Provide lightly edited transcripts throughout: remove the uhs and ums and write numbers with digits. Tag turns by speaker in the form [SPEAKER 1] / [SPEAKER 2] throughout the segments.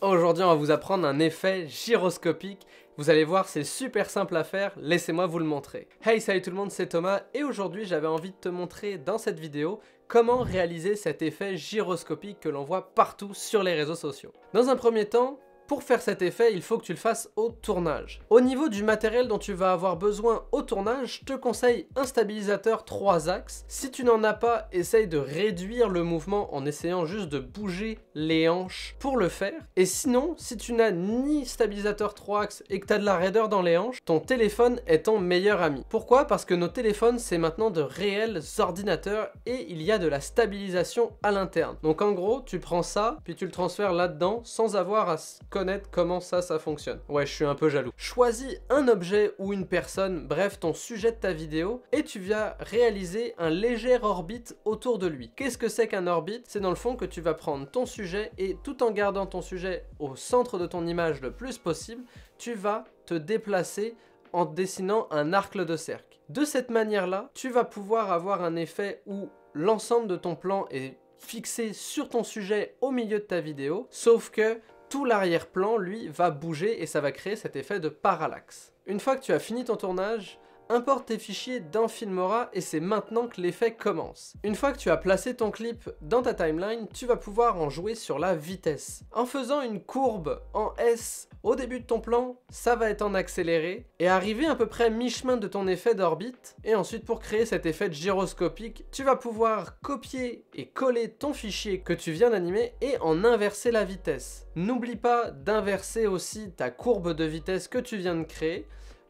[SPEAKER 1] Aujourd'hui, on va vous apprendre un effet gyroscopique. Vous allez voir, c'est super simple à faire, laissez-moi vous le montrer. Hey, salut tout le monde, c'est Thomas et aujourd'hui, j'avais envie de te montrer dans cette vidéo comment réaliser cet effet gyroscopique que l'on voit partout sur les réseaux sociaux. Dans un premier temps, pour faire cet effet, il faut que tu le fasses au tournage. Au niveau du matériel dont tu vas avoir besoin au tournage, je te conseille un stabilisateur 3 axes. Si tu n'en as pas, essaye de réduire le mouvement en essayant juste de bouger les hanches pour le faire. Et sinon, si tu n'as ni stabilisateur 3 axes et que tu as de la raideur dans les hanches, ton téléphone est ton meilleur ami. Pourquoi? Parce que nos téléphones, c'est maintenant de réels ordinateurs et il y a de la stabilisation à l'interne. Donc en gros, tu prends ça, puis tu le transfères là-dedans sans avoir à connaître comment ça fonctionne. Ouais, je suis un peu jaloux. Choisis un objet ou une personne, bref, ton sujet de ta vidéo, et tu vas réaliser un léger orbite autour de lui. Qu'est-ce que c'est qu'un orbite? C'est dans le fond que tu vas prendre ton sujet et tout en gardant ton sujet au centre de ton image le plus possible, tu vas te déplacer en dessinant un arc de cercle. De cette manière-là, tu vas pouvoir avoir un effet où l'ensemble de ton plan est fixé sur ton sujet au milieu de ta vidéo, sauf que tout l'arrière-plan, lui, va bouger et ça va créer cet effet de parallaxe. Une fois que tu as fini ton tournage, importe tes fichiers dans Filmora et c'est maintenant que l'effet commence. Une fois que tu as placé ton clip dans ta timeline, tu vas pouvoir en jouer sur la vitesse. En faisant une courbe en S au début de ton plan, ça va être en accéléré et arriver à peu près mi-chemin de ton effet d'orbite. Et ensuite, pour créer cet effet de gyroscopique, tu vas pouvoir copier et coller ton fichier que tu viens d'animer et en inverser la vitesse. N'oublie pas d'inverser aussi ta courbe de vitesse que tu viens de créer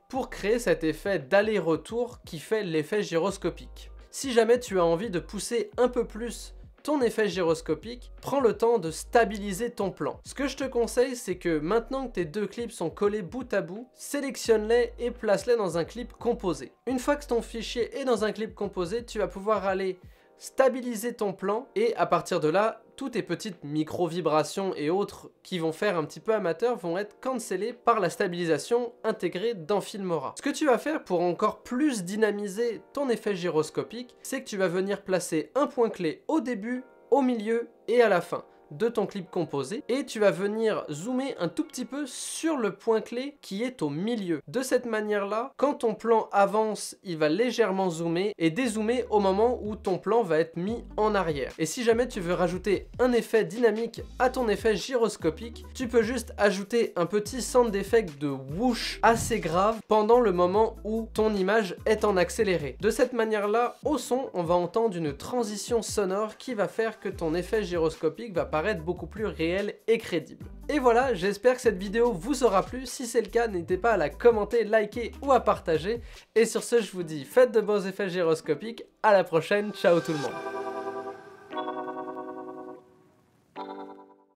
[SPEAKER 1] pour créer cet effet d'aller-retour qui fait l'effet gyroscopique. Si jamais tu as envie de pousser un peu plus ton effet gyroscopique, prends le temps de stabiliser ton plan. Ce que je te conseille, c'est que maintenant que tes deux clips sont collés bout à bout, sélectionne-les et place-les dans un clip composé. Une fois que ton fichier est dans un clip composé, tu vas pouvoir aller stabiliser ton plan et à partir de là, toutes tes petites micro-vibrations et autres qui vont faire un petit peu amateur vont être cancellées par la stabilisation intégrée dans Filmora. Ce que tu vas faire pour encore plus dynamiser ton effet gyroscopique, c'est que tu vas venir placer un point clé au début, au milieu et à la fin de ton clip composé et tu vas venir zoomer un tout petit peu sur le point clé qui est au milieu. De cette manière-là, quand ton plan avance, il va légèrement zoomer et dézoomer au moment où ton plan va être mis en arrière. Et si jamais tu veux rajouter un effet dynamique à ton effet gyroscopique, tu peux juste ajouter un petit sound d'effet de whoosh assez grave pendant le moment où ton image est en accéléré. De cette manière-là, au son, on va entendre une transition sonore qui va faire que ton effet gyroscopique va paraître beaucoup plus réel et crédible. Et voilà, j'espère que cette vidéo vous aura plu. Si c'est le cas, n'hésitez pas à la commenter, liker ou à partager. Et sur ce, je vous dis, faites de beaux effets gyroscopiques. À la prochaine, ciao tout le monde.